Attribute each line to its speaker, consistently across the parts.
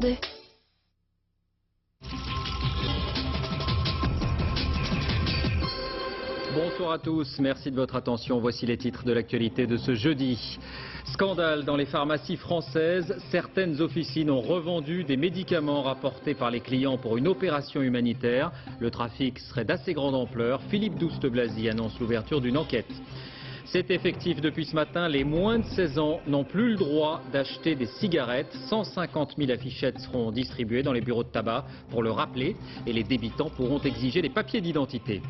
Speaker 1: attendais.
Speaker 2: Bonsoir à tous, merci de votre attention. Voici les titres de l'actualité de ce jeudi. Scandale dans les pharmacies françaises. Certaines officines ont revendu des médicaments rapportés par les clients pour une opération humanitaire. Le trafic serait d'assez grande ampleur. Philippe Douste-Blazy annonce l'ouverture d'une enquête. C'est effectif depuis ce matin, les moins de 16 ans n'ont plus le droit d'acheter des cigarettes. 150 000 affichettes seront distribuées dans les bureaux de tabac pour le rappeler et les débitants pourront exiger des papiers d'identité.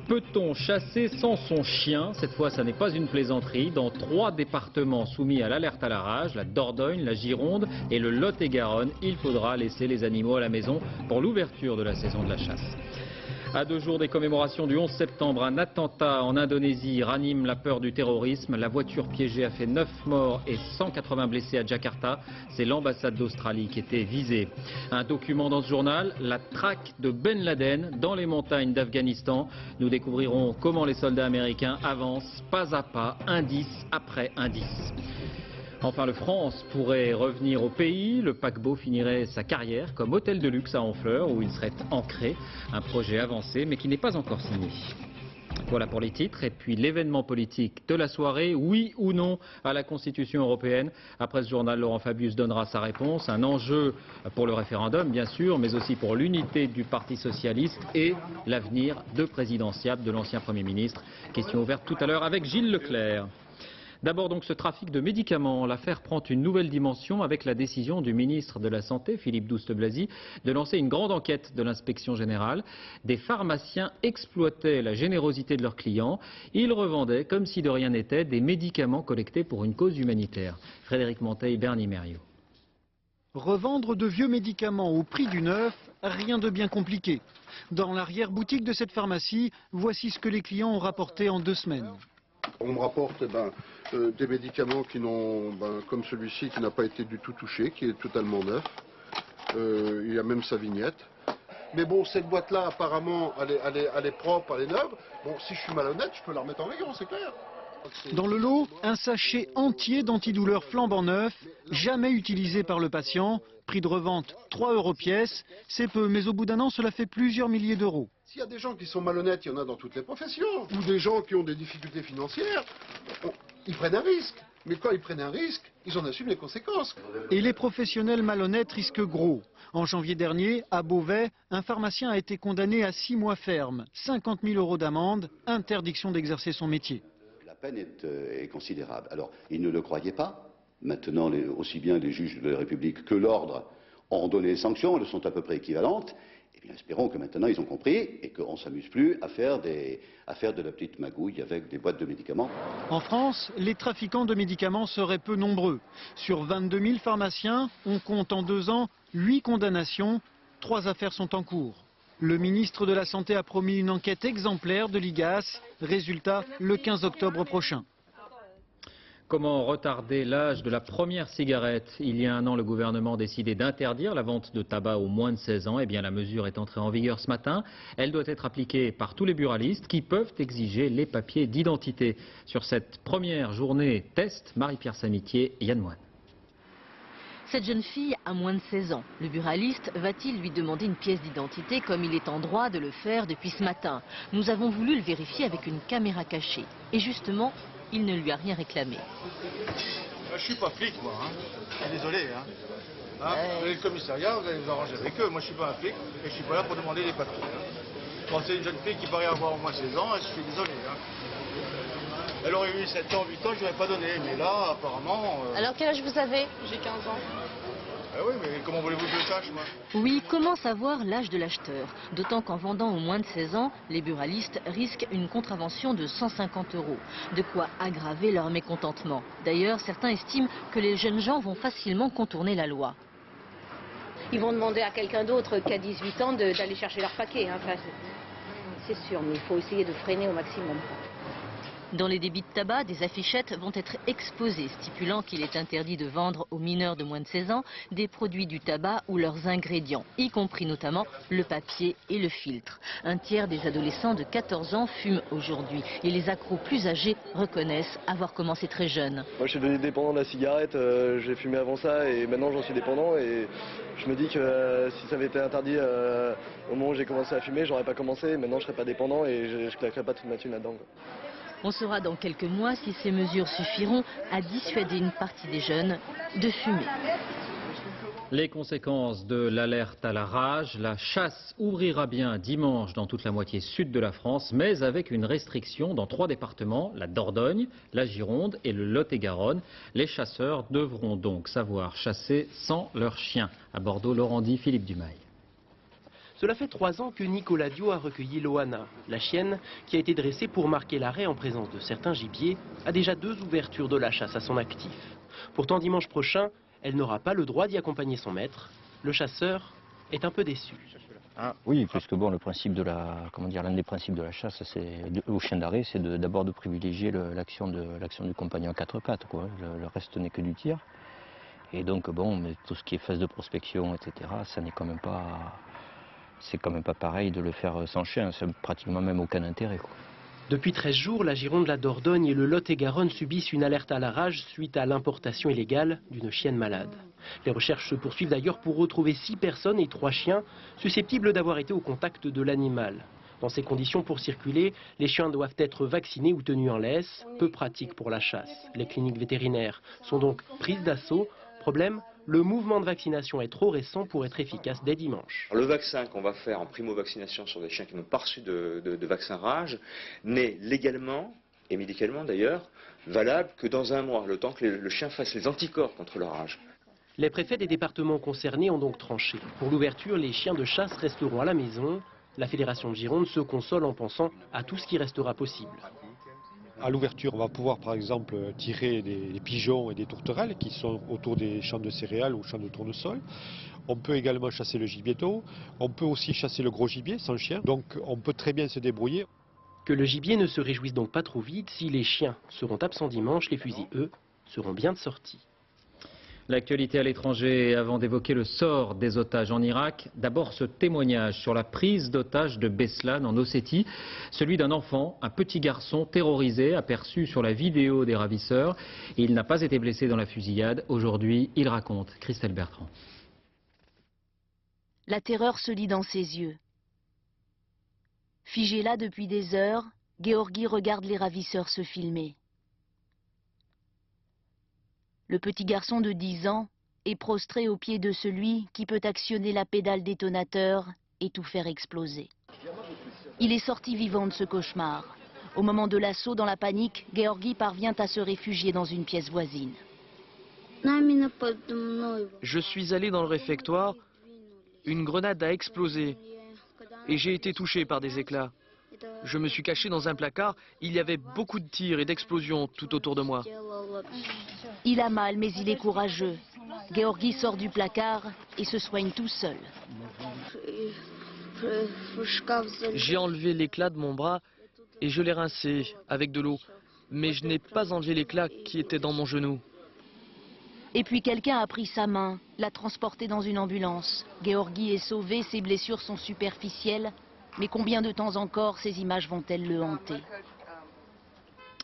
Speaker 2: Peut-on chasser sans son chien? Cette fois, ça n'est pas une plaisanterie. Dans 3 départements soumis à l'alerte à la rage, la Dordogne, la Gironde et le Lot-et-Garonne, il faudra laisser les animaux à la maison pour l'ouverture de la saison de la chasse. À 2 jours des commémorations du 11 septembre, un attentat en Indonésie ranime la peur du terrorisme. La voiture piégée a fait 9 morts et 180 blessés à Jakarta. C'est l'ambassade d'Australie qui était visée. Un document dans ce journal, la traque de Ben Laden dans les montagnes d'Afghanistan. Nous découvrirons comment les soldats américains avancent pas à pas, indice après indice. Enfin, le France pourrait revenir au pays. Le paquebot finirait sa carrière comme hôtel de luxe à Honfleur où il serait ancré. Un projet avancé mais qui n'est pas encore signé. Voilà pour les titres. Et puis l'événement politique de la soirée, oui ou non à la Constitution européenne. Après ce journal, Laurent Fabius donnera sa réponse. Un enjeu pour le référendum, bien sûr, mais aussi pour l'unité du Parti socialiste et l'avenir de présidentiable de l'ancien Premier ministre. Question ouverte tout à l'heure avec Gilles Leclerc. D'abord donc ce trafic de médicaments. L'affaire prend une nouvelle dimension avec la décision du ministre de la Santé, Philippe Douste-Blazy, de lancer une grande enquête de l'inspection générale. Des pharmaciens exploitaient la générosité de leurs clients. Ils revendaient, comme si de rien n'était, des médicaments collectés pour une cause humanitaire. Frédéric Monteil, Bernie Mériot.
Speaker 3: Revendre de vieux médicaments au prix du neuf, rien de bien compliqué. Dans l'arrière-boutique de cette pharmacie, voici ce que les clients ont rapporté en 2 semaines.
Speaker 4: On me rapporte des médicaments qui n'ont, comme celui-ci, qui n'a pas été du tout touché, qui est totalement neuf. Il y a même sa vignette. Mais bon, cette boîte-là, apparemment, elle est propre, elle est neuve. Bon, si je suis malhonnête, je peux la remettre en rayon, c'est clair.
Speaker 3: Dans le lot, un sachet entier d'antidouleurs flambant neuf, jamais utilisé par le patient. Prix de revente 3 € pièce. C'est peu, mais au bout d'un an, cela fait plusieurs milliers d'euros.
Speaker 4: S'il y a des gens qui sont malhonnêtes, il y en a dans toutes les professions. Ou des gens qui ont des difficultés financières, ils prennent un risque. Mais quand ils prennent un risque, ils en assument les conséquences.
Speaker 3: Et les professionnels malhonnêtes risquent gros. En janvier dernier, à Beauvais, un pharmacien a été condamné à 6 mois ferme, 50 000 € d'amende, interdiction d'exercer son métier.
Speaker 5: La peine est considérable. Alors, ils ne le croyaient pas. Maintenant, aussi bien les juges de la République que l'ordre ont donné les sanctions, elles sont à peu près équivalentes. Eh bien, espérons que maintenant ils ont compris et qu'on ne s'amuse plus à faire de la petite magouille avec des boîtes de médicaments.
Speaker 3: En France, les trafiquants de médicaments seraient peu nombreux. Sur 22 000 pharmaciens, on compte en 2 ans 8 condamnations, 3 affaires sont en cours. Le ministre de la Santé a promis une enquête exemplaire de l'IGAS. Résultat, le 15 octobre prochain.
Speaker 2: Comment retarder l'âge de la première cigarette? Il y a un an, le gouvernement a décidé d'interdire la vente de tabac aux moins de 16 ans. Eh bien, la mesure est entrée en vigueur ce matin. Elle doit être appliquée par tous les buralistes qui peuvent exiger les papiers d'identité. Sur cette première journée test, Marie-Pierre Samitier, Yann Moine.
Speaker 6: Cette jeune fille a moins de 16 ans. Le buraliste va-t-il lui demander une pièce d'identité comme il est en droit de le faire depuis ce matin? Nous avons voulu le vérifier avec une caméra cachée. Et justement, il ne lui a rien réclamé.
Speaker 7: Je suis pas flic, moi. Je suis désolé. Vous allez le commissariat, vous allez vous arranger avec eux. Moi, je suis pas un flic et je suis pas là pour demander des papiers. Quand c'est une jeune fille qui paraît avoir au moins 16 ans, je suis désolé. Elle aurait eu 7 ans, 8 ans, je ne l'aurais pas donné. Mais là, apparemment...
Speaker 1: Alors quel âge vous avez? J'ai 15 ans.
Speaker 7: Ah oui, mais comment voulez-vous que je le sache, moi?
Speaker 6: Oui, comment savoir l'âge de l'acheteur? D'autant qu'en vendant aux moins de 16 ans, les buralistes risquent une contravention de 150 €. De quoi aggraver leur mécontentement. D'ailleurs, certains estiment que les jeunes gens vont facilement contourner la loi.
Speaker 8: Ils vont demander à quelqu'un d'autre qui a 18 ans d'aller chercher leur paquet. Enfin, c'est sûr, mais il faut essayer de freiner au maximum.
Speaker 6: Dans les débits de tabac, des affichettes vont être exposées, stipulant qu'il est interdit de vendre aux mineurs de moins de 16 ans des produits du tabac ou leurs ingrédients, y compris notamment le papier et le filtre. Un tiers des adolescents de 14 ans fument aujourd'hui et les accros plus âgés reconnaissent avoir commencé très jeune.
Speaker 9: Moi je suis devenu dépendant de la cigarette, j'ai fumé avant ça et maintenant j'en suis dépendant et je Je me dis que si ça avait été interdit au moment où j'ai commencé à fumer, j'aurais pas commencé. Maintenant, je serais pas dépendant et je claquerais pas toute ma thune là-dedans.
Speaker 6: On saura dans quelques mois si ces mesures suffiront à dissuader une partie des jeunes de fumer.
Speaker 2: Les conséquences de l'alerte à la rage, la chasse ouvrira bien dimanche dans toute la moitié sud de la France, mais avec une restriction dans 3 départements, la Dordogne, la Gironde et le Lot-et-Garonne. Les chasseurs devront donc savoir chasser sans leurs chiens. À Bordeaux, Laurent Di, Philippe Dumail.
Speaker 10: Cela fait 3 ans que Nicolas Dio a recueilli Loana. La chienne, qui a été dressée pour marquer l'arrêt en présence de certains gibiers, a déjà 2 ouvertures de la chasse à son actif. Pourtant, dimanche prochain, elle n'aura pas le droit d'y accompagner son maître. Le chasseur est un peu déçu.
Speaker 11: Oui, puisque bon, le principe de l'un des principes de la chasse, au chien d'arrêt, c'est d'abord de privilégier l'action du compagnon à 4 pattes, quoi. Le reste n'est que du tir. Et donc bon, mais tout ce qui est phase de prospection, etc., ça n'est quand même pas, c'est quand même pas pareil de le faire sans chien. C'est pratiquement même aucun intérêt, quoi.
Speaker 10: Depuis 13 jours, la Gironde, la Dordogne et le Lot-et-Garonne subissent une alerte à la rage suite à l'importation illégale d'une chienne malade. Les recherches se poursuivent d'ailleurs pour retrouver 6 personnes et 3 chiens susceptibles d'avoir été au contact de l'animal. Dans ces conditions, pour circuler, les chiens doivent être vaccinés ou tenus en laisse, peu pratique pour la chasse. Les cliniques vétérinaires sont donc prises d'assaut. Problème, le mouvement de vaccination est trop récent pour être efficace dès dimanche.
Speaker 12: Le vaccin qu'on va faire en primo-vaccination sur des chiens qui n'ont pas reçu de vaccin rage n'est légalement et médicalement d'ailleurs valable que dans 1 mois, le temps que le chien fasse les anticorps contre la rage.
Speaker 10: Les préfets des départements concernés ont donc tranché. Pour l'ouverture, les chiens de chasse resteront à la maison. La Fédération de Gironde se console en pensant à tout ce qui restera possible.
Speaker 13: À l'ouverture, on va pouvoir par exemple tirer des pigeons et des tourterelles qui sont autour des champs de céréales ou champs de tournesol. On peut également chasser le gibier d'eau. On peut aussi chasser le gros gibier sans chien. Donc on peut très bien se débrouiller.
Speaker 10: Que le gibier ne se réjouisse donc pas trop vite. Si les chiens seront absents dimanche, les fusils, eux, seront bien de sortie.
Speaker 2: L'actualité à l'étranger, avant d'évoquer le sort des otages en Irak, d'abord ce témoignage sur la prise d'otages de Beslan en Ossétie, celui d'un enfant, un petit garçon terrorisé, aperçu sur la vidéo des ravisseurs. Il n'a pas été blessé dans la fusillade. Aujourd'hui, il raconte. Christelle Bertrand.
Speaker 14: La terreur se lit dans ses yeux. Figé là depuis des heures, Gueorgui regarde les ravisseurs se filmer. Le petit garçon de 10 ans est prostré aux pieds de celui qui peut actionner la pédale détonateur et tout faire exploser. Il est sorti vivant de ce cauchemar. Au moment de l'assaut, dans la panique, Gueorgui parvient à se réfugier dans une pièce voisine.
Speaker 15: Je suis allé dans le réfectoire, une grenade a explosé et j'ai été touché par des éclats. Je me suis caché dans un placard, il y avait beaucoup de tirs et d'explosions tout autour de moi.
Speaker 14: Il a mal, mais il est courageux. Gueorgui sort du placard et se soigne tout seul.
Speaker 15: J'ai enlevé l'éclat de mon bras et je l'ai rincé avec de l'eau. Mais je n'ai pas enlevé l'éclat qui était dans mon genou.
Speaker 14: Et puis quelqu'un a pris sa main, l'a transporté dans une ambulance. Gueorgui est sauvé, ses blessures sont superficielles. Mais combien de temps encore ces images vont-elles le hanter ?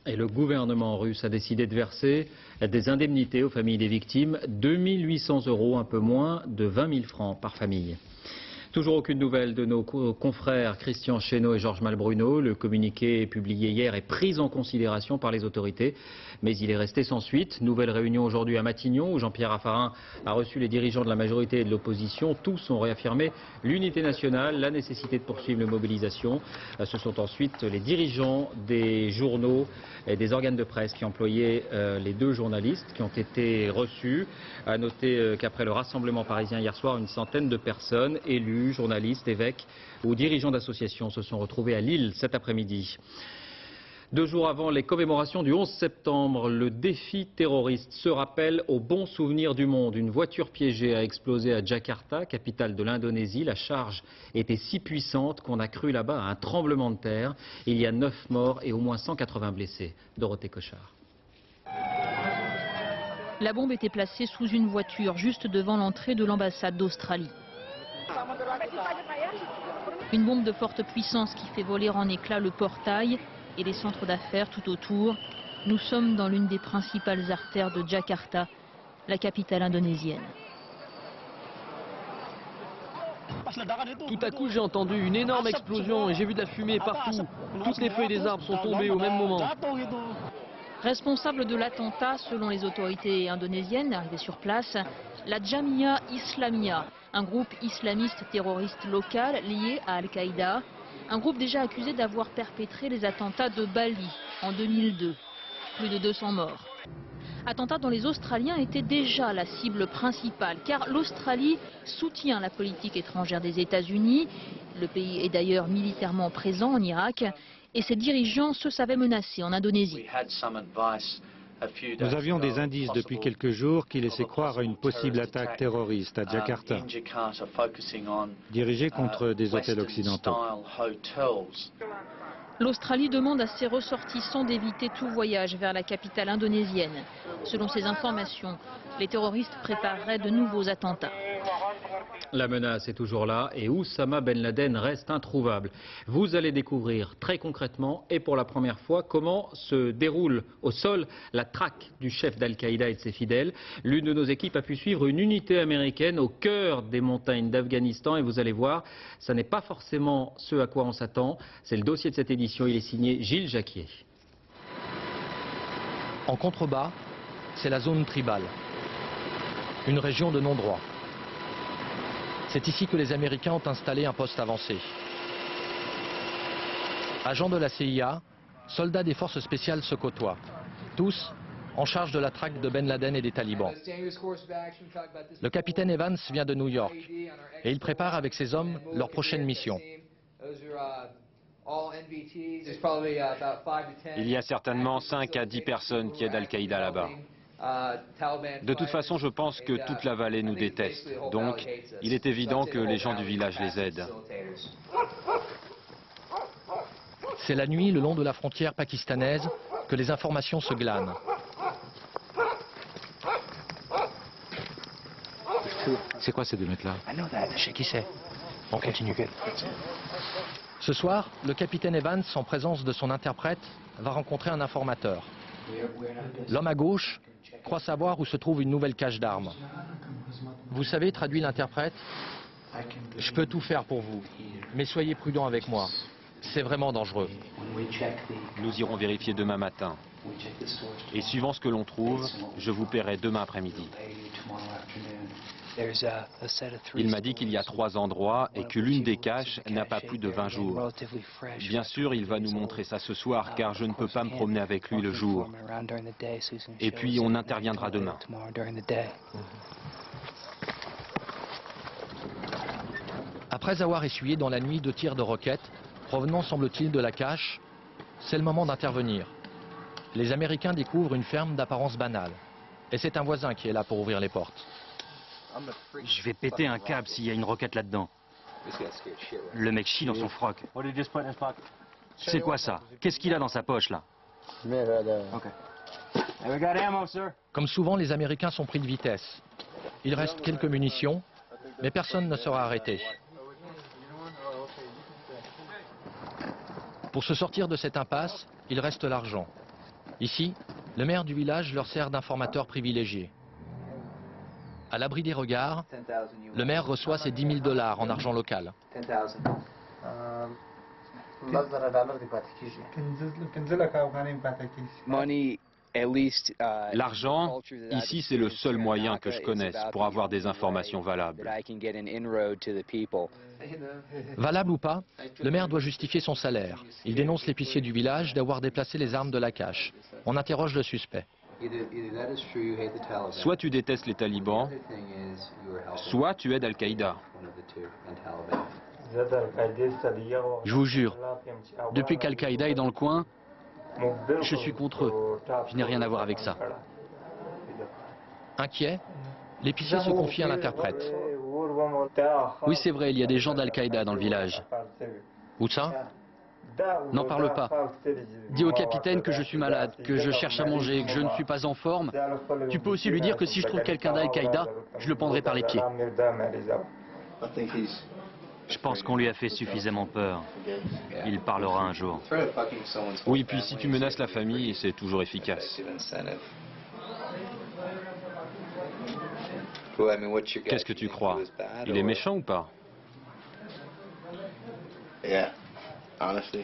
Speaker 2: Et le gouvernement russe a décidé de verser des indemnités aux familles des victimes, 2 800 €, un peu moins de 20 000 francs par famille. Toujours aucune nouvelle de nos confrères Christian Chesneau et Georges Malbruno. Le communiqué publié hier est pris en considération par les autorités, mais il est resté sans suite. Nouvelle réunion aujourd'hui à Matignon où Jean-Pierre Raffarin a reçu les dirigeants de la majorité et de l'opposition. Tous ont réaffirmé l'unité nationale, la nécessité de poursuivre les mobilisations. Ce sont ensuite les dirigeants des journaux et des organes de presse qui employaient les 2 journalistes qui ont été reçus. À noter qu'après le rassemblement parisien hier soir, une centaine de personnes, élus, journalistes, évêques ou dirigeants d'associations se sont retrouvés à Lille cet après-midi. 2 jours avant les commémorations du 11 septembre, le défi terroriste se rappelle au bon souvenir du monde. Une voiture piégée a explosé à Jakarta, capitale de l'Indonésie. La charge était si puissante qu'on a cru là-bas à un tremblement de terre. Il y a 9 morts et au moins 180 blessés. Dorothée Cochard.
Speaker 16: La bombe était placée sous une voiture juste devant l'entrée de l'ambassade d'Australie. Une bombe de forte puissance qui fait voler en éclats le portail et les centres d'affaires tout autour. Nous sommes dans l'une des principales artères de Jakarta, la capitale indonésienne.
Speaker 15: Tout à coup, j'ai entendu une énorme explosion et j'ai vu de la fumée partout. Toutes les feuilles des arbres sont tombées au même moment.
Speaker 16: Responsable de l'attentat, selon les autorités indonésiennes arrivées sur place, la Jamia Islamia, un groupe islamiste terroriste local lié à Al-Qaïda, un groupe déjà accusé d'avoir perpétré les attentats de Bali en 2002. Plus de 200 morts. Attentat dont les Australiens étaient déjà la cible principale, car l'Australie soutient la politique étrangère des États-Unis. Le pays est d'ailleurs militairement présent en Irak et ses dirigeants se savaient menacés en Indonésie.
Speaker 17: Nous avions des indices depuis quelques jours qui laissaient croire à une possible attaque terroriste à Jakarta, dirigée contre des hôtels occidentaux.
Speaker 16: L'Australie demande à ses ressortissants d'éviter tout voyage vers la capitale indonésienne. Selon ces informations, les terroristes prépareraient de nouveaux attentats.
Speaker 2: La menace est toujours là et Oussama Ben Laden reste introuvable. Vous allez découvrir très concrètement et pour la première fois comment se déroule au sol la traque du chef d'Al-Qaïda et de ses fidèles. L'une de nos équipes a pu suivre une unité américaine au cœur des montagnes d'Afghanistan et vous allez voir, ça n'est pas forcément ce à quoi on s'attend. C'est le dossier de cette édition, il est signé Gilles Jacquier.
Speaker 18: En contrebas, c'est la zone tribale, une région de non-droit. C'est ici que les Américains ont installé un poste avancé. Agents de la CIA, soldats des forces spéciales se côtoient, tous en charge de la traque de Ben Laden et des talibans. Le capitaine Evans vient de New York et il prépare avec ses hommes leur prochaine mission.
Speaker 19: Il y a certainement 5 à 10 personnes qui aident Al-Qaïda là-bas. De toute façon, je pense que toute la vallée nous déteste. Donc, il est évident que les gens du village les aident.
Speaker 18: C'est la nuit, le long de la frontière pakistanaise, que les informations se glanent.
Speaker 19: C'est quoi ces 2 mecs-là?
Speaker 18: Je sais qui c'est. On continue. Ce soir, le capitaine Evans, en présence de son interprète, va rencontrer un informateur. L'homme à gauche croit savoir où se trouve une nouvelle cache d'armes. Vous savez, traduit l'interprète, je peux tout faire pour vous, mais soyez prudents avec moi. C'est vraiment dangereux.
Speaker 19: Nous irons vérifier demain matin. Et suivant ce que l'on trouve, je vous paierai demain après-midi. Il m'a dit qu'il y a 3 endroits et que l'une des caches n'a pas plus de 20 jours. Bien sûr, il va nous montrer ça ce soir car je ne peux pas me promener avec lui le jour. Et puis on interviendra demain.
Speaker 18: Après avoir essuyé dans la nuit 2 tirs de roquettes, provenant semble-t-il de la cache, c'est le moment d'intervenir. Les Américains découvrent une ferme d'apparence banale. Et c'est un voisin qui est là pour ouvrir les portes.
Speaker 20: Je vais péter un câble s'il y a une roquette là-dedans. Le mec chie dans son froc. C'est quoi ça? Qu'est-ce qu'il a dans sa poche là?
Speaker 18: Comme souvent, les Américains sont pris de vitesse. Il reste quelques munitions, mais personne ne sera arrêté. Pour se sortir de cette impasse, il reste l'argent. Ici, le maire du village leur sert d'informateur privilégié. À l'abri des regards, le maire reçoit ses 10 000 $ en argent local.
Speaker 19: L'argent, ici, c'est le seul moyen que je connaisse pour avoir des informations valables.
Speaker 18: Valable ou pas, le maire doit justifier son salaire. Il dénonce l'épicier du village d'avoir déplacé les armes de la cache. On interroge le suspect.
Speaker 19: Soit tu détestes les talibans, soit tu aides Al-Qaïda.
Speaker 20: Je vous jure, depuis qu'Al-Qaïda est dans le coin, je suis contre eux. Je n'ai rien à voir avec ça.
Speaker 18: Inquiet, l'épicier se confie à l'interprète.
Speaker 20: Oui, c'est vrai, il y a des gens d'Al-Qaïda dans le village.
Speaker 18: Où ça?
Speaker 20: N'en parle pas. Dis au capitaine que je suis malade, que je cherche à manger, que je ne suis pas en forme. Tu peux aussi lui dire que si je trouve quelqu'un d'Al-Qaïda, je le prendrai par les pieds. Je pense qu'on lui a fait suffisamment peur. Il parlera un jour.
Speaker 19: Oui, puis si tu menaces la famille, c'est toujours efficace. Qu'est-ce que tu crois? Il est méchant ou pas?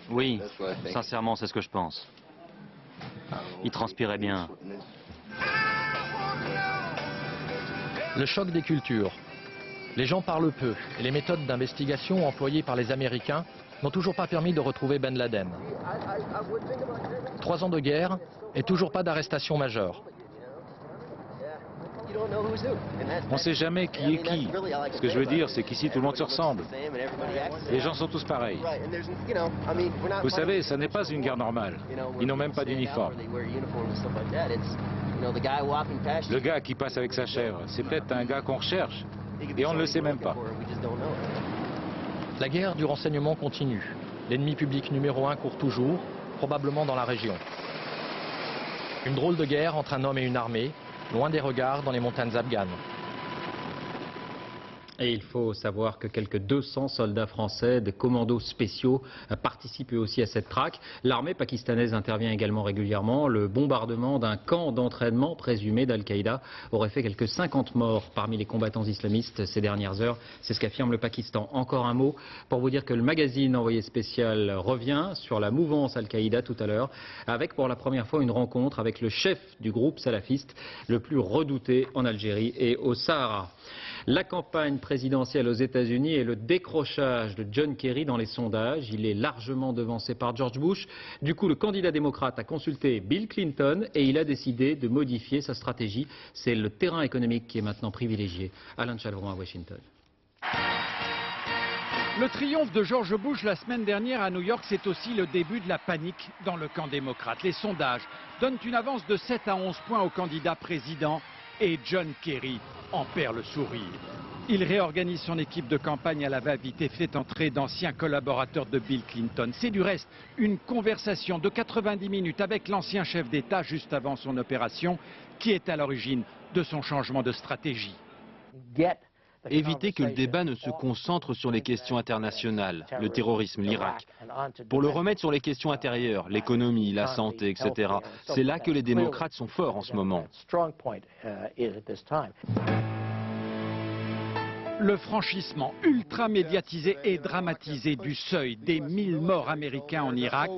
Speaker 19: Oui, sincèrement, c'est ce que je pense. Il transpirait bien.
Speaker 18: Le choc des cultures. Les gens parlent peu et les méthodes d'investigation employées par les Américains n'ont toujours pas permis de retrouver Ben Laden. 3 ans de guerre et toujours pas d'arrestation majeure.
Speaker 17: On ne sait jamais qui est qui. Ce que je veux dire, c'est qu'ici, tout le monde se ressemble. Les gens sont tous pareils. Vous savez, ça n'est pas une guerre normale. Ils n'ont même pas d'uniforme. Le gars qui passe avec sa chèvre, c'est peut-être un gars qu'on recherche. Et on ne le sait même pas.
Speaker 18: La guerre du renseignement continue. L'ennemi public numéro 1 court toujours, probablement dans la région. Une drôle de guerre entre un homme et une armée, loin des regards dans les montagnes afghanes.
Speaker 2: Et il faut savoir que quelques 200 soldats français de commandos spéciaux participent aussi à cette traque. L'armée pakistanaise intervient également régulièrement. Le bombardement d'un camp d'entraînement présumé d'Al-Qaïda aurait fait quelques 50 morts parmi les combattants islamistes ces dernières heures. C'est ce qu'affirme le Pakistan. Encore un mot pour vous dire que le magazine Envoyé spécial revient sur la mouvance Al-Qaïda tout à l'heure, avec pour la première fois une rencontre avec le chef du groupe salafiste le plus redouté en Algérie et au Sahara. La campagne présidentielle aux États-Unis et le décrochage de John Kerry dans les sondages. Il est largement devancé par George Bush. Du coup, le candidat démocrate a consulté Bill Clinton et il a décidé de modifier sa stratégie. C'est le terrain économique qui est maintenant privilégié. Alain Chalvron à Washington.
Speaker 3: Le triomphe de George Bush la semaine dernière à New York, c'est aussi le début de la panique dans le camp démocrate. Les sondages donnent une avance de 7 à 11 points au candidat président. Et John Kerry en perd le sourire. Il réorganise son équipe de campagne à la va-vite et fait entrer d'anciens collaborateurs de Bill Clinton. C'est du reste une conversation de 90 minutes avec l'ancien chef d'État juste avant son opération qui est à l'origine de son changement de stratégie.
Speaker 19: Éviter que le débat ne se concentre sur les questions internationales, le terrorisme, l'Irak. Pour le remettre sur les questions intérieures, l'économie, la santé, etc. C'est là que les démocrates sont forts en ce moment.
Speaker 3: Le franchissement ultra médiatisé et dramatisé du seuil des 1000 morts américains en Irak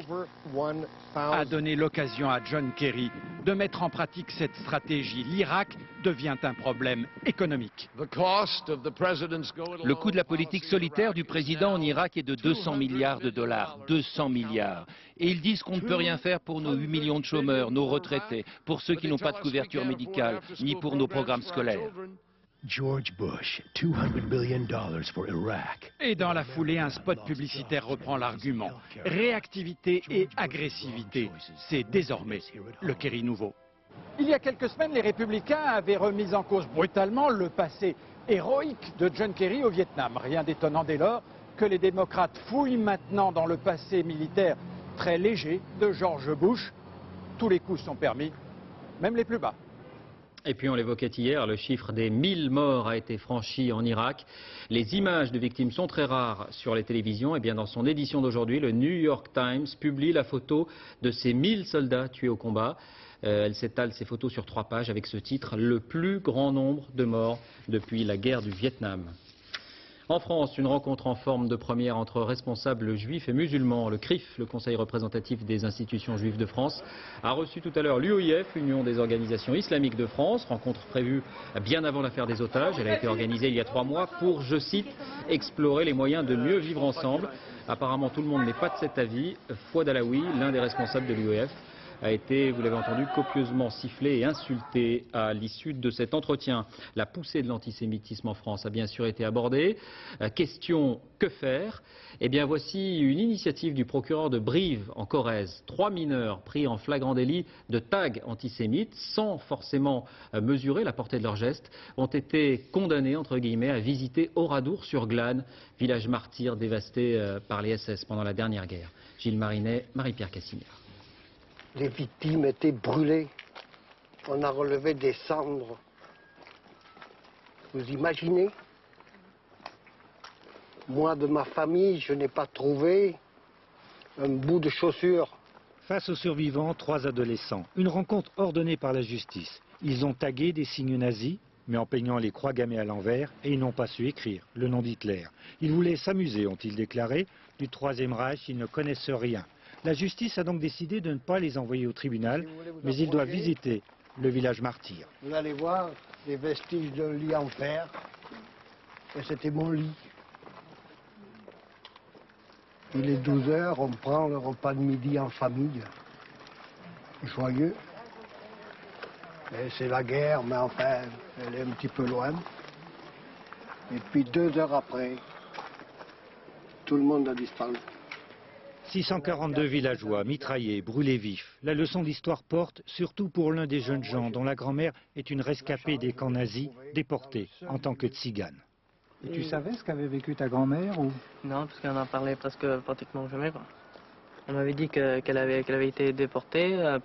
Speaker 3: a donné l'occasion à John Kerry de mettre en pratique cette stratégie. L'Irak devient un problème économique.
Speaker 21: Le coût de la politique solitaire du président en Irak est de 200 milliards de dollars. 200 milliards. Et ils disent qu'on ne peut rien faire pour nos 8 millions de chômeurs, nos retraités, pour ceux qui n'ont pas de couverture médicale, ni pour nos programmes scolaires.
Speaker 22: George Bush, $200 billion for Iraq.
Speaker 3: Et dans la foulée, un spot publicitaire reprend l'argument. Réactivité et agressivité, c'est désormais le Kerry nouveau. Il y a quelques semaines, les Républicains avaient remis en cause brutalement le passé héroïque de John Kerry au Vietnam. Rien d'étonnant dès lors que les démocrates fouillent maintenant dans le passé militaire très léger de George Bush. Tous les coups sont permis, même les plus bas.
Speaker 2: Et puis on l'évoquait hier, le chiffre des 1000 morts a été franchi en Irak. Les images de victimes sont très rares sur les télévisions. Et bien dans son édition d'aujourd'hui, le New York Times publie la photo de ces 1000 soldats tués au combat. Elle s'étale ces photos sur 3 pages avec ce titre, le plus grand nombre de morts depuis la guerre du Vietnam. En France, une rencontre en forme de première entre responsables juifs et musulmans. Le CRIF, le Conseil représentatif des institutions juives de France, a reçu tout à l'heure l'UOIF, Union des organisations islamiques de France. Rencontre prévue bien avant l'affaire des otages. Elle a été organisée il y a 3 mois pour, je cite, explorer les moyens de mieux vivre ensemble. Apparemment, tout le monde n'est pas de cet avis. Fouad Alaoui, l'un des responsables de l'UOIF, a été, vous l'avez entendu, copieusement sifflé et insulté à l'issue de cet entretien. La poussée de l'antisémitisme en France a bien sûr été abordée. Question, que faire? Eh bien voici une initiative du procureur de Brive en Corrèze. 3 mineurs pris en flagrant délit de tags antisémites sans forcément mesurer la portée de leurs gestes ont été condamnés entre guillemets à visiter Oradour-sur-Glane, village martyr dévasté par les SS pendant la dernière guerre. Gilles Marinet, Marie-Pierre Cassignard.
Speaker 23: Les victimes étaient brûlées. On a relevé des cendres. Vous imaginez? Moi, de ma famille, je n'ai pas trouvé un bout de chaussure.
Speaker 17: Face aux survivants, 3 adolescents. Une rencontre ordonnée par la justice. Ils ont tagué des signes nazis,
Speaker 1: mais en peignant les croix gammées à l'envers, et ils n'ont pas su écrire le nom d'Hitler. Ils voulaient s'amuser, ont-ils déclaré. Du Troisième Reich, ils ne connaissent rien. La justice a donc décidé de ne pas les envoyer au tribunal, mais ils doivent visiter le village martyr.
Speaker 23: Vous allez voir des vestiges d'un lit en fer, et c'était mon lit. Il est 12 h, on prend le repas de midi en famille. Joyeux. C'est la guerre, mais enfin, elle est un petit peu loin. Et puis 2 heures après, tout le monde a disparu.
Speaker 1: 642 villageois mitraillés, brûlés vifs. La leçon d'histoire porte surtout pour l'un des jeunes gens dont la grand-mère est une rescapée des camps nazis, déportée en tant que tzigane.
Speaker 4: Et tu savais ce qu'avait vécu ta grand-mère ou...
Speaker 15: Non, parce qu'on en parlait pratiquement jamais, quoi. On m'avait dit qu'elle avait été déportée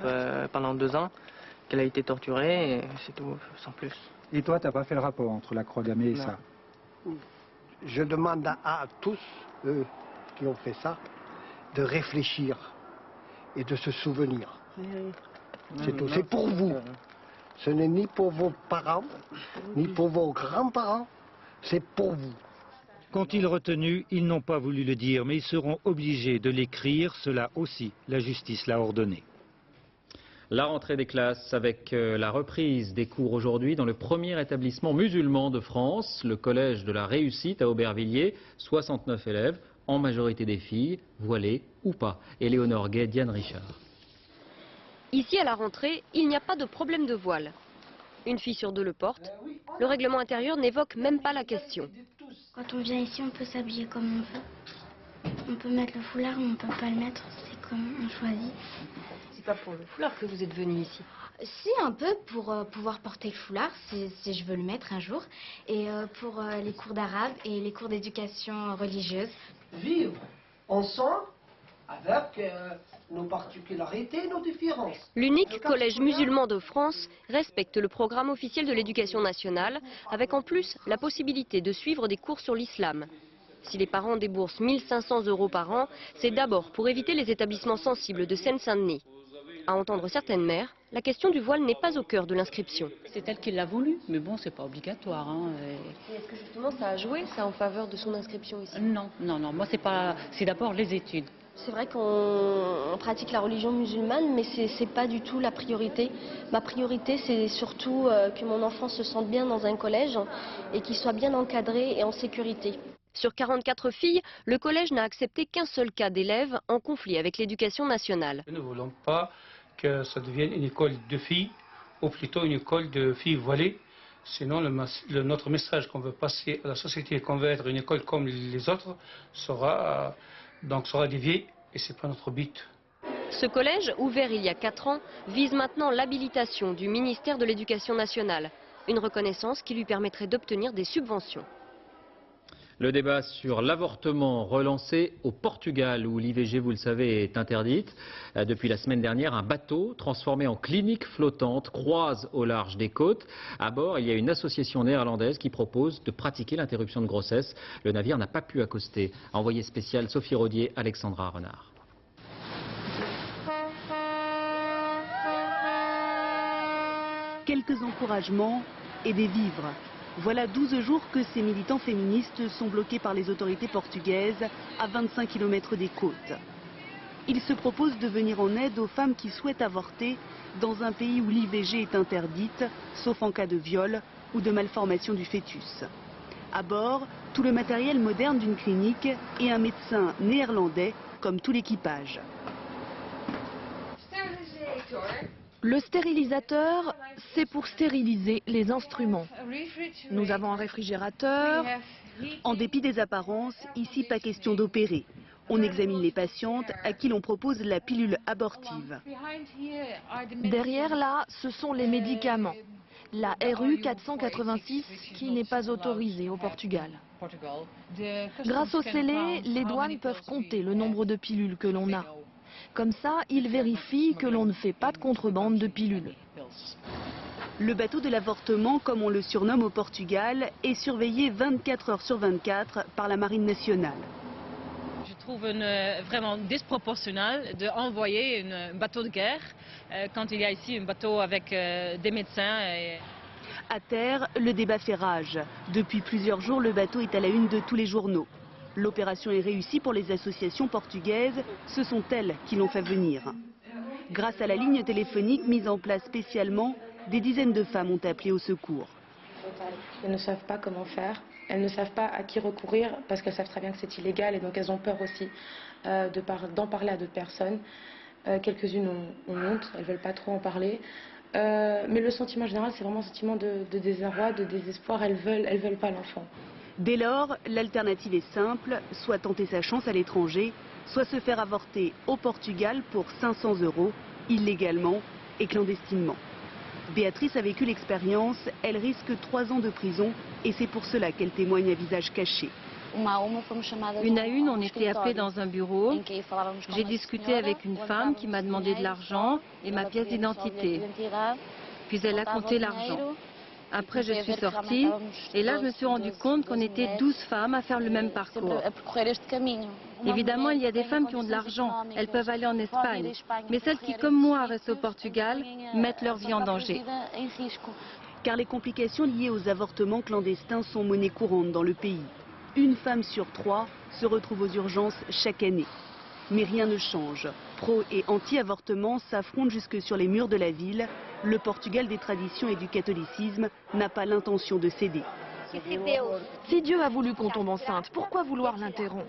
Speaker 15: pendant 2 ans, qu'elle a été torturée, et c'est tout, sans plus.
Speaker 4: Et toi, t'as pas fait le rapport entre la croix gammée et ça?
Speaker 23: Je demande à tous, eux, qui ont fait ça, de réfléchir et de se souvenir. C'est tout. C'est pour vous. Ce n'est ni pour vos parents, ni pour vos grands-parents. C'est pour vous.
Speaker 1: Qu'ont-ils retenu? Ils n'ont pas voulu le dire, mais ils seront obligés de l'écrire. Cela aussi, la justice l'a ordonné.
Speaker 2: La rentrée des classes avec la reprise des cours aujourd'hui dans le premier établissement musulman de France, le collège de la Réussite à Aubervilliers, 69 élèves, en majorité des filles, voilées ou pas. Éléonore Gay, Diane Richard.
Speaker 5: Ici à la rentrée, il n'y a pas de problème de voile. Une fille sur 2 le porte. Le règlement intérieur n'évoque même pas la question.
Speaker 24: Quand on vient ici, on peut s'habiller comme on veut. On peut mettre le foulard, mais on ne peut pas le mettre, c'est comme on choisit.
Speaker 5: C'est pas pour le foulard que vous êtes venu ici?
Speaker 24: Si, un peu pour pouvoir porter le foulard, si je veux le mettre un jour, et pour les cours d'arabe et les cours d'éducation religieuse.
Speaker 23: Vivre ensemble avec nos particularités, nos différences.
Speaker 5: L'unique collège musulman de France respecte le programme officiel de l'éducation nationale, avec en plus la possibilité de suivre des cours sur l'islam. Si les parents déboursent 1 500 € par an, c'est d'abord pour éviter les établissements sensibles de Seine-Saint-Denis. À entendre certaines mères, la question du voile n'est pas au cœur de l'inscription.
Speaker 25: C'est elle qui l'a voulu, mais bon, c'est pas obligatoire.
Speaker 5: Est-ce que justement ça a joué, ça, en faveur de son inscription ici?
Speaker 25: Non, moi c'est d'abord les études.
Speaker 5: C'est vrai qu'on pratique la religion musulmane, mais c'est pas du tout la priorité. Ma priorité, c'est surtout que mon enfant se sente bien dans un collège et qu'il soit bien encadré et en sécurité. Sur 44 filles, le collège n'a accepté qu'un seul cas d'élève en conflit avec l'éducation nationale.
Speaker 26: Nous ne voulons pas que ça devienne une école de filles, ou plutôt une école de filles voilées. Sinon, notre message qu'on veut passer à la société, qu'on veut être une école comme les autres, sera dévié, et ce n'est pas notre but.
Speaker 5: Ce collège, ouvert il y a 4 ans, vise maintenant l'habilitation du ministère de l'Éducation nationale. Une reconnaissance qui lui permettrait d'obtenir des subventions.
Speaker 2: Le débat sur l'avortement relancé au Portugal, où l'IVG, vous le savez, est interdite. Depuis la semaine dernière, un bateau transformé en clinique flottante croise au large des côtes. À bord, il y a une association néerlandaise qui propose de pratiquer l'interruption de grossesse. Le navire n'a pas pu accoster. Envoyé spécial Sophie Rodier, Alexandra Renard.
Speaker 27: Quelques encouragements et des vivres. Voilà 12 jours que ces militants féministes sont bloqués par les autorités portugaises à 25 km des côtes. Ils se proposent de venir en aide aux femmes qui souhaitent avorter dans un pays où l'IVG est interdite, sauf en cas de viol ou de malformation du fœtus. À bord, tout le matériel moderne d'une clinique et un médecin néerlandais comme tout l'équipage.
Speaker 28: Le stérilisateur, c'est pour stériliser les instruments. Nous avons un réfrigérateur.
Speaker 27: En dépit des apparences, ici pas question d'opérer. On examine les patientes à qui l'on propose la pilule abortive.
Speaker 28: Derrière là, ce sont les médicaments. La RU 486 qui n'est pas autorisée au Portugal. Grâce au scellé, les douanes peuvent compter le nombre de pilules que l'on a. Comme ça, ils vérifient que l'on ne fait pas de contrebande de pilules.
Speaker 27: Le bateau de l'avortement, comme on le surnomme au Portugal, est surveillé 24 heures sur 24 par la Marine nationale.
Speaker 29: Je trouve vraiment disproportionnel d'envoyer un bateau de guerre quand il y a ici un bateau avec des médecins.
Speaker 27: À terre, le débat fait rage. Depuis plusieurs jours, le bateau est à la une de tous les journaux. L'opération est réussie pour les associations portugaises. Ce sont elles qui l'ont fait venir. Grâce à la ligne téléphonique mise en place spécialement, des dizaines de femmes ont appelé au secours.
Speaker 6: Elles ne savent pas comment faire, elles ne savent pas à qui recourir parce qu'elles savent très bien que c'est illégal et donc elles ont peur aussi d'en parler à d'autres personnes. Quelques-unes ont honte, elles ne veulent pas trop en parler. Mais le sentiment général, c'est vraiment un sentiment de désarroi, de désespoir. Elles veulent pas l'enfant.
Speaker 27: Dès lors, l'alternative est simple, soit tenter sa chance à l'étranger, soit se faire avorter au Portugal pour 500 €, illégalement et clandestinement. Béatrice a vécu l'expérience, elle risque 3 ans de prison et c'est pour cela qu'elle témoigne à visage caché.
Speaker 7: Une à une, on était appelés dans un bureau. J'ai discuté avec une femme qui m'a demandé de l'argent et ma pièce d'identité. Puis elle a compté l'argent. Après, je suis sortie et là, je me suis rendu compte qu'on était 12 femmes à faire le même parcours. Évidemment, il y a des femmes qui ont de l'argent. Elles peuvent aller en Espagne. Mais celles qui, comme moi, restent au Portugal, mettent leur vie en danger.
Speaker 27: Car les complications liées aux avortements clandestins sont monnaie courante dans le pays. Une femme sur 3 se retrouve aux urgences chaque année. Mais rien ne change. Pro et anti-avortement s'affrontent jusque sur les murs de la ville. Le Portugal des traditions et du catholicisme n'a pas l'intention de céder.
Speaker 28: Si Dieu a voulu qu'on tombe enceinte, pourquoi vouloir l'interrompre?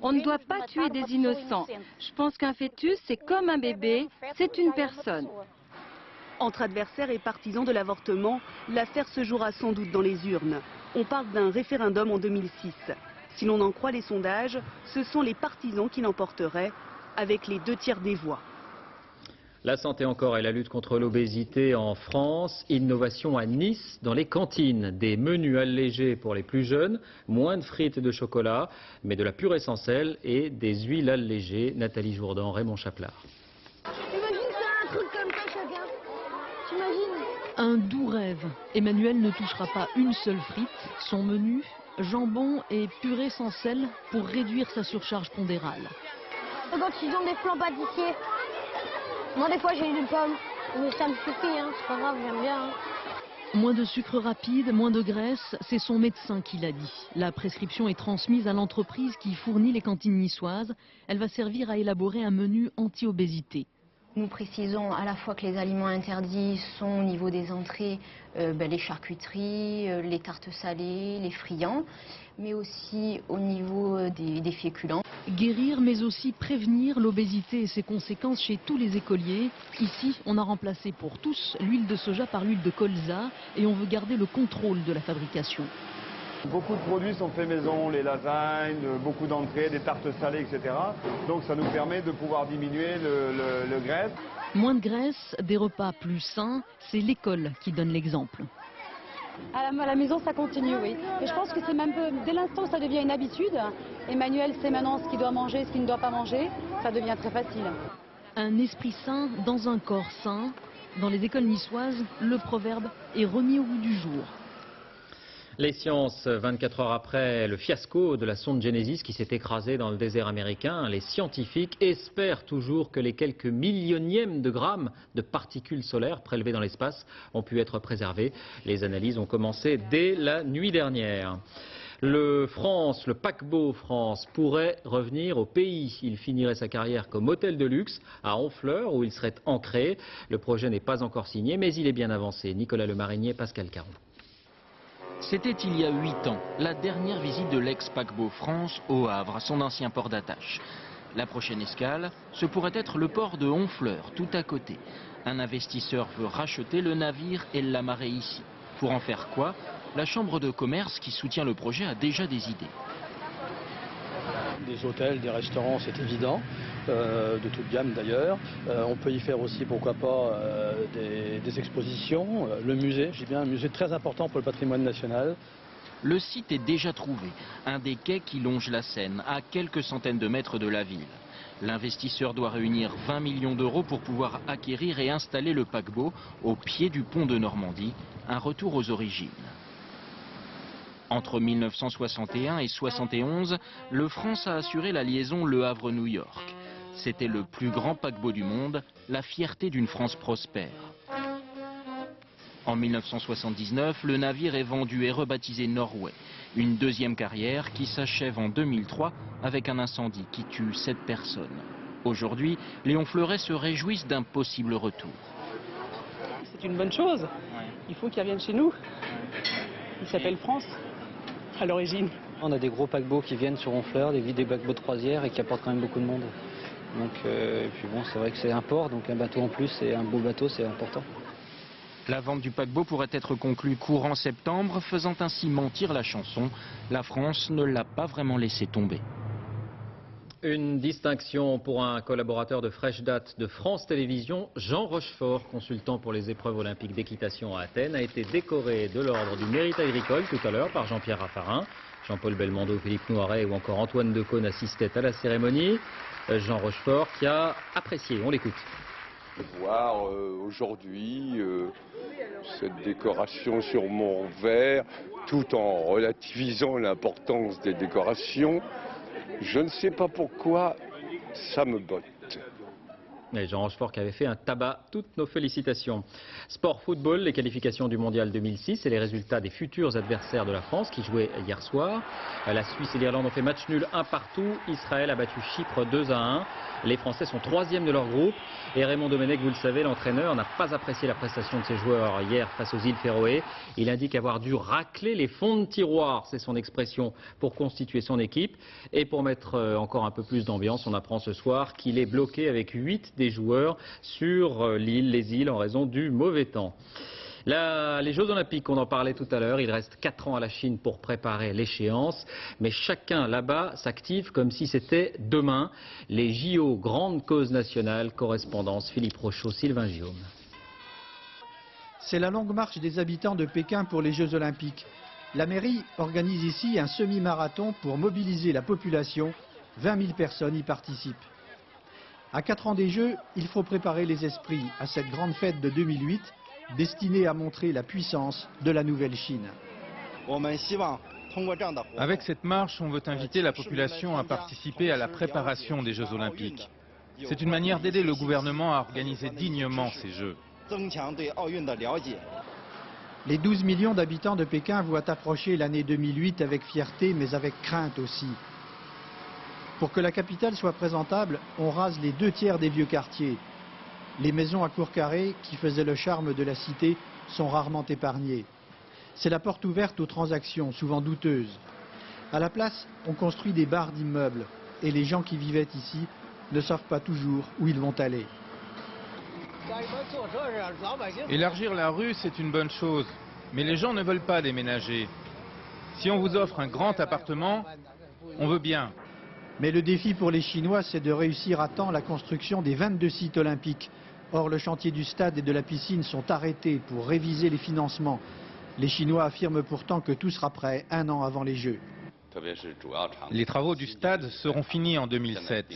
Speaker 7: On ne doit pas tuer des innocents. Je pense qu'un fœtus, c'est comme un bébé, c'est une personne.
Speaker 27: Entre adversaires et partisans de l'avortement, l'affaire se jouera sans doute dans les urnes. On parle d'un référendum en 2006. Si l'on en croit les sondages, ce sont les partisans qui l'emporteraient, avec les 2/3 des voix.
Speaker 2: La santé encore et la lutte contre l'obésité en France. Innovation à Nice dans les cantines. Des menus allégés pour les plus jeunes, moins de frites et de chocolat, mais de la purée sans sel et des huiles allégées. Nathalie Jourdan, Raymond Chaplard.
Speaker 28: T'imagines faire un truc comme ça, chacun? T'imagines?
Speaker 8: Un doux rêve. Emmanuel ne touchera pas une seule frite. Son menu, jambon et purée sans sel pour réduire sa surcharge pondérale.
Speaker 28: Quand ils ont des flancs pâtissiers, moi des fois j'ai une pomme, mais ça me suffit, hein. C'est pas grave, j'aime bien. Hein.
Speaker 8: Moins de sucre rapide, moins de graisse, c'est son médecin qui l'a dit. La prescription est transmise à l'entreprise qui fournit les cantines niçoises. Elle va servir à élaborer un menu anti-obésité.
Speaker 24: Nous précisons à la fois que les aliments interdits sont au niveau des entrées, les charcuteries, les tartes salées, les friands, mais aussi au niveau des féculents.
Speaker 8: Guérir mais aussi prévenir l'obésité et ses conséquences chez tous les écoliers. Ici, on a remplacé pour tous l'huile de soja par l'huile de colza et on veut garder le contrôle de la fabrication.
Speaker 9: Beaucoup de produits sont faits maison, les lasagnes, beaucoup d'entrées, des tartes salées, etc. Donc ça nous permet de pouvoir diminuer le graisse.
Speaker 8: Moins de graisse, des repas plus sains, c'est l'école qui donne l'exemple.
Speaker 10: À la maison, ça continue, oui. Et je pense que c'est même dès l'instant où ça devient une habitude, Emmanuel sait maintenant ce qu'il doit manger, ce qu'il ne doit pas manger, ça devient très facile.
Speaker 8: Un esprit sain dans un corps sain. Dans les écoles niçoises, le proverbe est remis au goût du jour.
Speaker 2: Les sciences, 24 heures après le fiasco de la sonde Genesis qui s'est écrasée dans le désert américain, les scientifiques espèrent toujours que les quelques millionièmes de grammes de particules solaires prélevées dans l'espace ont pu être préservées. Les analyses ont commencé dès la nuit dernière. Le paquebot France pourrait revenir au pays. Il finirait sa carrière comme hôtel de luxe à Honfleur où il serait ancré. Le projet n'est pas encore signé mais il est bien avancé. Nicolas Lemarinier, Pascal Caron.
Speaker 21: C'était il y a 8 ans, la dernière visite de l'ex-paquebot France au Havre, son ancien port d'attache. La prochaine escale, ce pourrait être le port de Honfleur, tout à côté. Un investisseur veut racheter le navire et l'amarrer ici. Pour en faire quoi? La chambre de commerce qui soutient le projet a déjà des idées.
Speaker 11: Des hôtels, des restaurants, c'est évident, de toute gamme d'ailleurs. On peut y faire aussi, pourquoi pas, des expositions. Le musée, j'ai bien un musée très important pour le patrimoine national.
Speaker 21: Le site est déjà trouvé, un des quais qui longe la Seine, à quelques centaines de mètres de la ville. L'investisseur doit réunir 20 millions d'euros pour pouvoir acquérir et installer le paquebot au pied du pont de Normandie, un retour aux origines. Entre 1961 et 1971, le France a assuré la liaison Le Havre-New York. C'était le plus grand paquebot du monde, la fierté d'une France prospère. En 1979, le navire est vendu et rebaptisé Norway. Une deuxième carrière qui s'achève en 2003 avec un incendie qui tue 7 personnes. Aujourd'hui, Léon Fleuret se réjouissent d'un possible retour.
Speaker 3: C'est une bonne chose. Il faut qu'il revienne chez nous. Il s'appelle France, à l'origine.
Speaker 12: On a des gros paquebots qui viennent sur Honfleur, des paquebots de croisière et qui apportent quand même beaucoup de monde. Donc, et puis bon, c'est vrai que c'est un port, donc un bateau en plus et un beau bateau, c'est important.
Speaker 21: La vente du paquebot pourrait être conclue courant septembre, faisant ainsi mentir la chanson. La France ne l'a pas vraiment laissé tomber.
Speaker 2: Une distinction pour un collaborateur de fraîche date de France Télévisions, Jean Rochefort, consultant pour les épreuves olympiques d'équitation à Athènes, a été décoré de l'ordre du mérite agricole tout à l'heure par Jean-Pierre Raffarin. Jean-Paul Belmondo, Philippe Noiret ou encore Antoine Decaune assistaient à la cérémonie. Jean Rochefort qui a apprécié, on l'écoute.
Speaker 13: Voir aujourd'hui cette décoration sur mon verre, tout en relativisant l'importance des décorations, je ne sais pas pourquoi ça me botte.
Speaker 2: Et Jean Rochefort qui avait fait un tabac, toutes nos félicitations. Sport football, les qualifications du mondial 2006 et les résultats des futurs adversaires de la France qui jouaient hier soir. La Suisse et l'Irlande ont fait match nul 1 partout. Israël a battu Chypre 2-1. Les Français sont 3e de leur groupe. Et Raymond Domenech, vous le savez, l'entraîneur n'a pas apprécié la prestation de ses joueurs hier face aux îles Féroé. Il indique avoir dû racler les fonds de tiroir, c'est son expression, pour constituer son équipe. Et pour mettre encore un peu plus d'ambiance, on apprend ce soir qu'il est bloqué avec 8 des joueurs sur l'île, les îles, en raison du mauvais temps. Les Jeux Olympiques, on en parlait tout à l'heure, il reste 4 ans à la Chine pour préparer l'échéance, mais chacun là-bas s'active comme si c'était demain. Les JO, grande cause nationale, correspondance Philippe Rochaud, Sylvain Guillaume.
Speaker 14: C'est la longue marche des habitants de Pékin pour les Jeux Olympiques. La mairie organise ici un semi-marathon pour mobiliser la population. 20 000 personnes y participent. À 4 ans des Jeux, il faut préparer les esprits à cette grande fête de 2008, destinée à montrer la puissance de la nouvelle Chine.
Speaker 16: Avec cette marche, on veut inviter la population à participer à la préparation des Jeux Olympiques. C'est une manière d'aider le gouvernement à organiser dignement ces Jeux.
Speaker 14: Les 12 millions d'habitants de Pékin voient approcher l'année 2008 avec fierté, mais avec crainte aussi. Pour que la capitale soit présentable, on rase les 2/3 des vieux quartiers. Les maisons à cours carrés, qui faisaient le charme de la cité, sont rarement épargnées. C'est la porte ouverte aux transactions, souvent douteuses. À la place, on construit des barres d'immeubles, et les gens qui vivaient ici ne savent pas toujours où ils vont aller.
Speaker 16: Élargir la rue, c'est une bonne chose, mais les gens ne veulent pas déménager. Si on vous offre un grand appartement, on veut bien.
Speaker 14: Mais le défi pour les Chinois, c'est de réussir à temps la construction des 22 sites olympiques. Or, le chantier du stade et de la piscine sont arrêtés pour réviser les financements. Les Chinois affirment pourtant que tout sera prêt 1 an avant les Jeux.
Speaker 16: Les travaux du stade seront finis en 2007.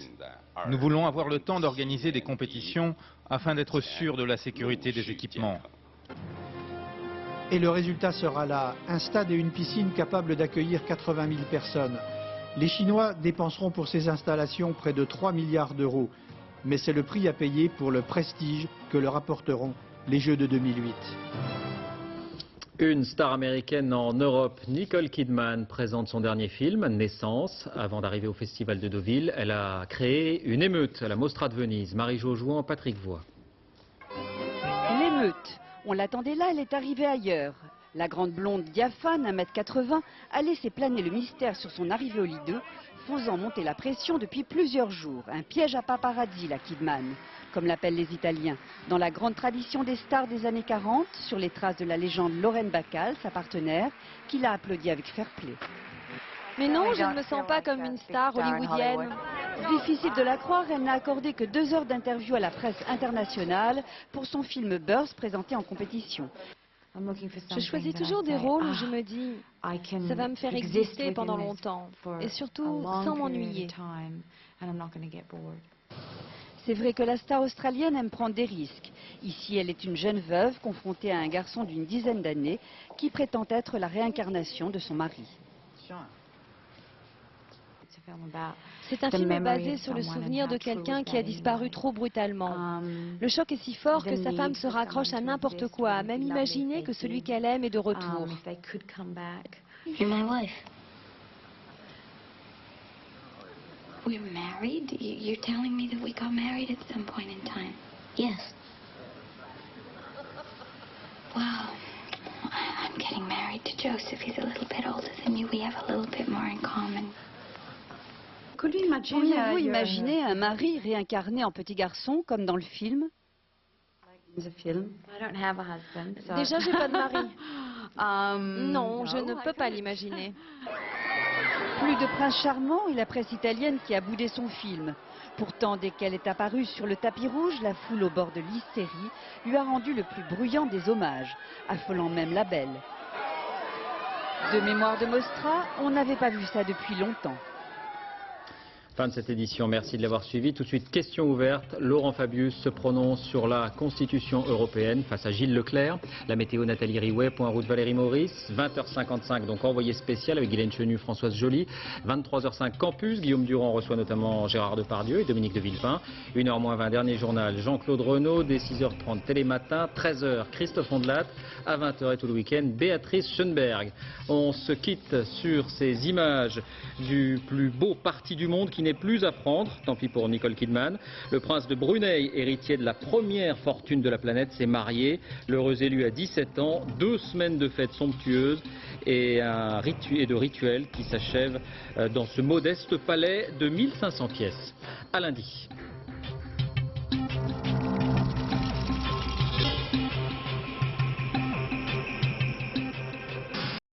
Speaker 16: Nous voulons avoir le temps d'organiser des compétitions afin d'être sûrs de la sécurité des équipements.
Speaker 14: Et le résultat sera là, un stade et une piscine capables d'accueillir 80 000 personnes. Les Chinois dépenseront pour ces installations près de 3 milliards d'euros. Mais c'est le prix à payer pour le prestige que leur apporteront les Jeux de 2008.
Speaker 2: Une star américaine en Europe, Nicole Kidman, présente son dernier film, Naissance. Avant d'arriver au Festival de Deauville, elle a créé une émeute à la Mostra de Venise. Marie-Jo Jouan, Patrick Voix.
Speaker 18: L'émeute. On l'attendait là, elle est arrivée ailleurs. La grande blonde diaphane, 1,80 m, a laissé planer le mystère sur son arrivée au Lido, faisant monter la pression depuis plusieurs jours. Un piège à paparazzi, la Kidman, comme l'appellent les Italiens. Dans la grande tradition des stars des années 40, sur les traces de la légende Lorraine Bacall, sa partenaire, qui l'a applaudi avec fair play.
Speaker 28: Mais non, je ne me sens pas comme une star hollywoodienne.
Speaker 18: Difficile de la croire, elle n'a accordé que 2 heures d'interview à la presse internationale pour son film Burst présenté en compétition.
Speaker 28: Je choisis toujours des rôles où je me dis, ça va me faire exister pendant longtemps, et surtout sans m'ennuyer.
Speaker 18: C'est vrai que la star australienne aime prendre des risques. Ici, elle est une jeune veuve confrontée à un garçon d'une dizaine d'années qui prétend être la réincarnation de son mari.
Speaker 1: C'est un film basé sur le souvenir de quelqu'un qui a disparu trop brutalement. Le choc est si fort que sa femme se raccroche à n'importe quoi, à même imaginer que celui qu'elle aime est de retour.
Speaker 4: You're my wife. We're married? You're telling me that we got married at some point in time? Yes. Wow. I'm getting married to Joseph. He's a little bit older than you. We have a little bit more in common.
Speaker 18: Pourriez-vous imaginer un mari réincarné en petit garçon, comme dans le film?
Speaker 1: Déjà, j'ai pas de mari. Non, je ne peux pas l'imaginer.
Speaker 18: Plus de prince charmant et la presse italienne qui a boudé son film. Pourtant, dès qu'elle est apparue sur le tapis rouge, la foule au bord de l'hystérie lui a rendu le plus bruyant des hommages, affolant même la belle. De mémoire de Mostra, on n'avait pas vu ça depuis longtemps.
Speaker 2: Fin de cette édition, merci de l'avoir suivi. Tout de suite, question ouverte. Laurent Fabius se prononce sur la Constitution européenne face à Gilles Leclerc. La météo, Nathalie Riouet, point route Valérie Maurice. 20h55, donc envoyé spécial avec Guylaine Chenu, Françoise Joly. 23h05, campus. Guillaume Durand reçoit notamment Gérard Depardieu et Dominique de Villepin. 1h moins 20, dernier journal, Jean-Claude Renaud. Dès 6h30, Télématin. 13h, Christophe Ondelat. À 20h et tout le week-end, Béatrice Schoenberg. On se quitte sur ces images du plus beau parti du monde qui n'est plus à prendre, tant pis pour Nicole Kidman. Le prince de Brunei, héritier de la première fortune de la planète, s'est marié. L'heureux élu a 17 ans, 2 semaines de fêtes somptueuses et de rituels qui s'achèvent dans ce modeste palais de 1500 pièces. À lundi.